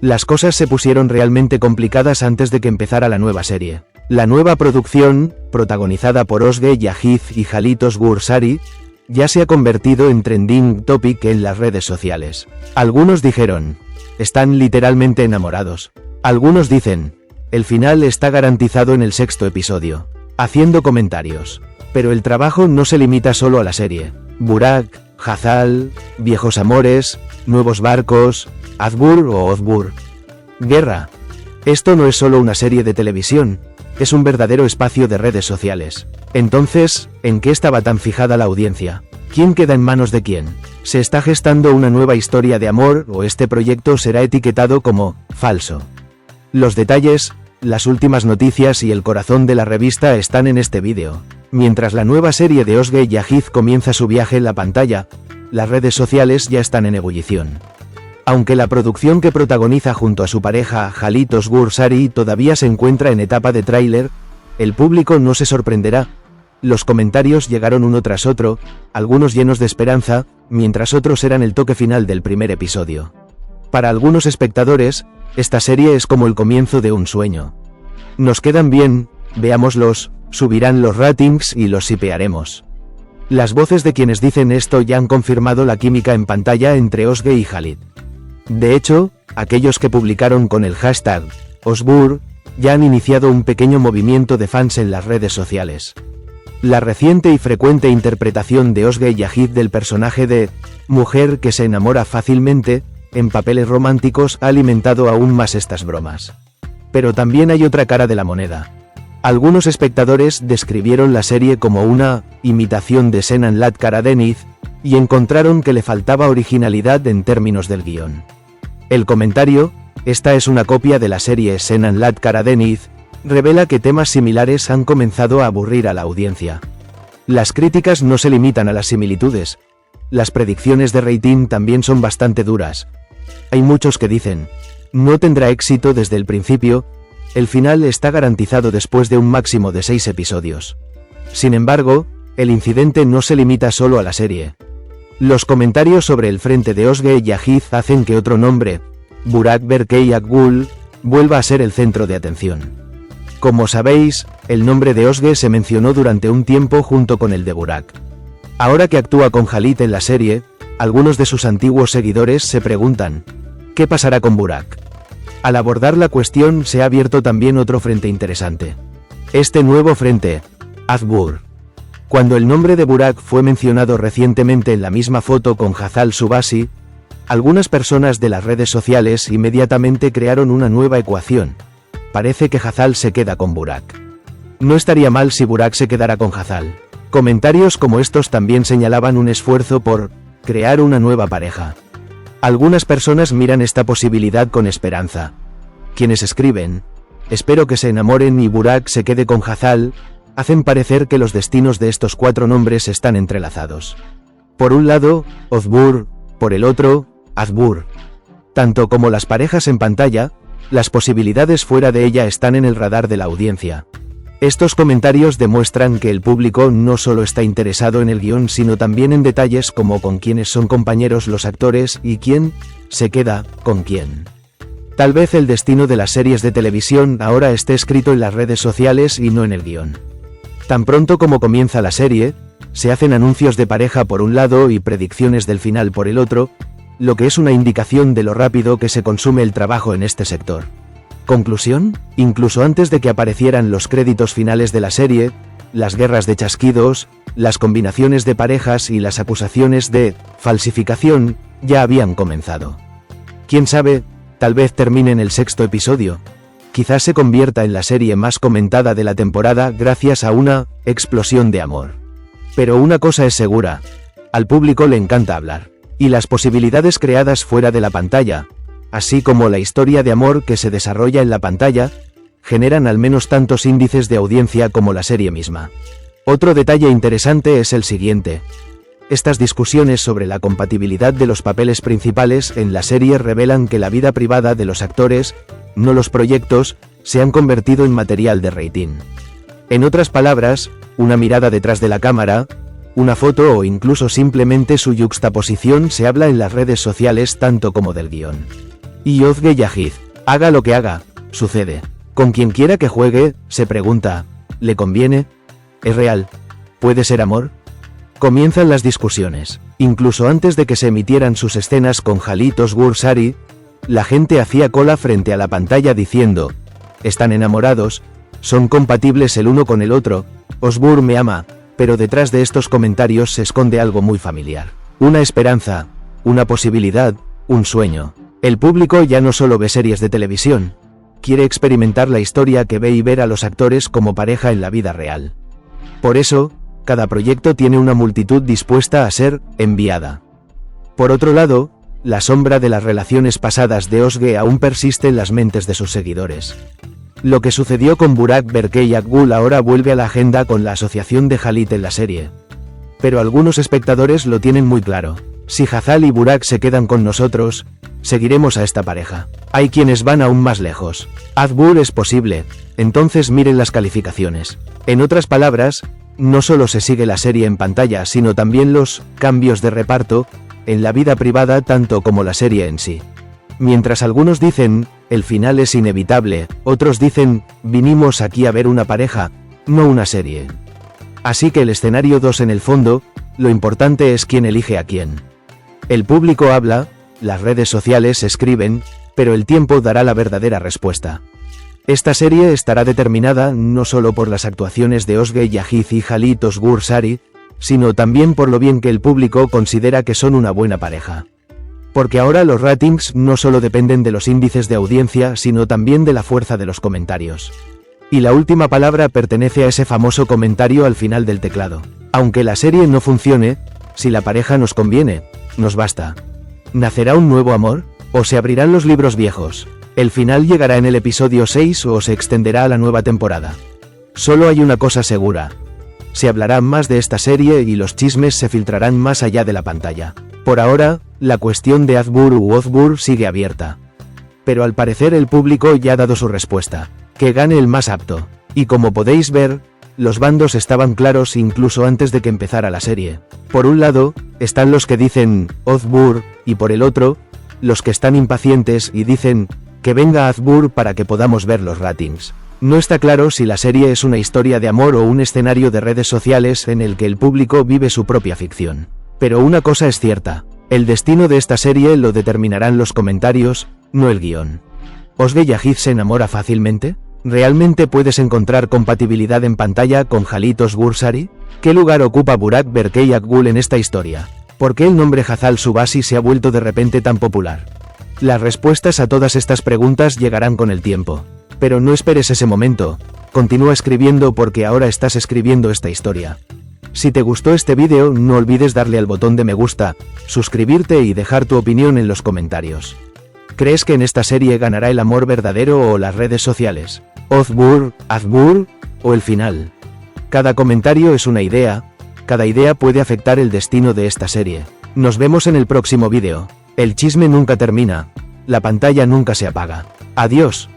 Las cosas se pusieron realmente complicadas antes de que empezara la nueva serie. La nueva producción, protagonizada por Özge Yağız y Halit Özgür Sari, ya se ha convertido en trending topic en las redes sociales. Algunos dijeron, están literalmente enamorados. Algunos dicen, el final está garantizado en el 6º episodio, haciendo comentarios. Pero el trabajo no se limita solo a la serie. Burak, Hazal, viejos amores, nuevos barcos, Azbur o Ozbur. Guerra. Esto no es solo una serie de televisión, es un verdadero espacio de redes sociales. Entonces, ¿en qué estaba tan fijada la audiencia? ¿Quién queda en manos de quién? ¿Se está gestando una nueva historia de amor o este proyecto será etiquetado como falso? Los detalles, las últimas noticias y el corazón de la revista están en este vídeo. Mientras la nueva serie de Özge Yağız comienza su viaje en la pantalla, las redes sociales ya están en ebullición. Aunque la producción que protagoniza junto a su pareja Halit Özgür Sari todavía se encuentra en etapa de tráiler, el público no se sorprenderá. Los comentarios llegaron uno tras otro, algunos llenos de esperanza, mientras otros eran el toque final del primer episodio. Para algunos espectadores, esta serie es como el comienzo de un sueño. Nos quedan bien, veámoslos, subirán los ratings y los shipearemos. Las voces de quienes dicen esto ya han confirmado la química en pantalla entre Özge y Halit. De hecho, aquellos que publicaron con el hashtag Ozbur ya han iniciado un pequeño movimiento de fans en las redes sociales. La reciente y frecuente interpretación de Özge Yağız del personaje de mujer que se enamora fácilmente en papeles románticos ha alimentado aún más estas bromas. Pero también hay otra cara de la moneda. Algunos espectadores describieron la serie como una imitación de Senanlat Karadeniz y encontraron que le faltaba originalidad en términos del guión. El comentario, esta es una copia de la serie Senanlat Karadeniz, revela que temas similares han comenzado a aburrir a la audiencia. Las críticas no se limitan a las similitudes. Las predicciones de rating también son bastante duras. Hay muchos que dicen, no tendrá éxito desde el principio, el final está garantizado después de un máximo de 6 episodios. Sin embargo, el incidente no se limita solo a la serie. Los comentarios sobre el frente de Özge Yağız hacen que otro nombre, Burak Berkay Akgul, vuelva a ser el centro de atención. Como sabéis, el nombre de Özge se mencionó durante un tiempo junto con el de Burak. Ahora que actúa con Halit en la serie, algunos de sus antiguos seguidores se preguntan, ¿qué pasará con Burak? Al abordar la cuestión se ha abierto también otro frente interesante. Este nuevo frente, Azbur. Cuando el nombre de Burak fue mencionado recientemente en la misma foto con Hazal Subasi, algunas personas de las redes sociales inmediatamente crearon una nueva ecuación. Parece que Hazal se queda con Burak. No estaría mal si Burak se quedara con Hazal. Comentarios como estos también señalaban un esfuerzo por crear una nueva pareja. Algunas personas miran esta posibilidad con esperanza. Quienes escriben, espero que se enamoren y Burak se quede con Hazal, hacen parecer que los destinos de estos 4 nombres están entrelazados. Por un lado, Ozbur, por el otro, Azbur. Tanto como las parejas en pantalla, las posibilidades fuera de ella están en el radar de la audiencia. Estos comentarios demuestran que el público no solo está interesado en el guión sino también en detalles como con quiénes son compañeros los actores y quién se queda con quién. Tal vez el destino de las series de televisión ahora esté escrito en las redes sociales y no en el guión. Tan pronto como comienza la serie, se hacen anuncios de pareja por un lado y predicciones del final por el otro, lo que es una indicación de lo rápido que se consume el trabajo en este sector. ¿Conclusión? Incluso antes de que aparecieran los créditos finales de la serie, las guerras de chasquidos, las combinaciones de parejas y las acusaciones de falsificación ya habían comenzado. ¿Quién sabe? Tal vez termine en el 6º episodio. Quizás se convierta en la serie más comentada de la temporada gracias a una explosión de amor. Pero una cosa es segura, al público le encanta hablar. Y las posibilidades creadas fuera de la pantalla, así como la historia de amor que se desarrolla en la pantalla, generan al menos tantos índices de audiencia como la serie misma. Otro detalle interesante es el siguiente. Estas discusiones sobre la compatibilidad de los papeles principales en la serie revelan que la vida privada de los actores, no los proyectos, se han convertido en material de rating. En otras palabras, una mirada detrás de la cámara, una foto o incluso simplemente su yuxtaposición se habla en las redes sociales tanto como del guión. Y Ozge y Aziz, haga lo que haga, sucede. Con quien quiera que juegue, se pregunta, ¿le conviene? ¿Es real? ¿Puede ser amor? Comienzan las discusiones. Incluso antes de que se emitieran sus escenas con Khalid Ozgur Sari, la gente hacía cola frente a la pantalla diciendo, están enamorados, son compatibles el uno con el otro, Ozgur me ama, pero detrás de estos comentarios se esconde algo muy familiar. Una esperanza, una posibilidad, un sueño. El público ya no solo ve series de televisión, quiere experimentar la historia que ve y ver a los actores como pareja en la vida real. Por eso, cada proyecto tiene una multitud dispuesta a ser enviada. Por otro lado, la sombra de las relaciones pasadas de Ozge aún persiste en las mentes de sus seguidores. Lo que sucedió con Burak Berkey Akgul ahora vuelve a la agenda con la asociación de Khalid en la serie. Pero algunos espectadores lo tienen muy claro. Si Hazal y Burak se quedan con nosotros, seguiremos a esta pareja. Hay quienes van aún más lejos. Akgul es posible, entonces miren las calificaciones. En otras palabras, no solo se sigue la serie en pantalla, sino también los cambios de reparto en la vida privada tanto como la serie en sí. Mientras algunos dicen, el final es inevitable, otros dicen, vinimos aquí a ver una pareja, no una serie. Así que el escenario 2 en el fondo, lo importante es quién elige a quién. El público habla, las redes sociales escriben, pero el tiempo dará la verdadera respuesta. Esta serie estará determinada no solo por las actuaciones de Ozge y Aziz y Khalid Ozgur Sari, sino también por lo bien que el público considera que son una buena pareja. Porque ahora los ratings no solo dependen de los índices de audiencia, sino también de la fuerza de los comentarios. Y la última palabra pertenece a ese famoso comentario al final del teclado. Aunque la serie no funcione, si la pareja nos conviene, nos basta. ¿Nacerá un nuevo amor? ¿O se abrirán los libros viejos? ¿El final llegará en el episodio 6 o se extenderá a la nueva temporada? Solo hay una cosa segura. Se hablará más de esta serie y los chismes se filtrarán más allá de la pantalla. Por ahora, la cuestión de Akgul u Ozgur sigue abierta. Pero al parecer el público ya ha dado su respuesta. Que gane el más apto. Y como podéis ver, los bandos estaban claros incluso antes de que empezara la serie. Por un lado, están los que dicen, Ozgur, y por el otro, los que están impacientes y dicen, que venga Akgul para que podamos ver los ratings. No está claro si la serie es una historia de amor o un escenario de redes sociales en el que el público vive su propia ficción. Pero una cosa es cierta, el destino de esta serie lo determinarán los comentarios, no el guión. ¿Ozge y Aziz se enamora fácilmente? ¿Realmente puedes encontrar compatibilidad en pantalla con Khalid Ozgur Sari? ¿Qué lugar ocupa Burak Berkey Akgul en esta historia? ¿Por qué el nombre Hazal Subasi se ha vuelto de repente tan popular? Las respuestas a todas estas preguntas llegarán con el tiempo. Pero no esperes ese momento, continúa escribiendo porque ahora estás escribiendo esta historia. Si te gustó este vídeo, no olvides darle al botón de me gusta, suscribirte y dejar tu opinión en los comentarios. ¿Crees que en esta serie ganará el amor verdadero o las redes sociales? ¿Ozgur, Akgul o el final? Cada comentario es una idea, cada idea puede afectar el destino de esta serie. Nos vemos en el próximo vídeo. El chisme nunca termina, la pantalla nunca se apaga. Adiós.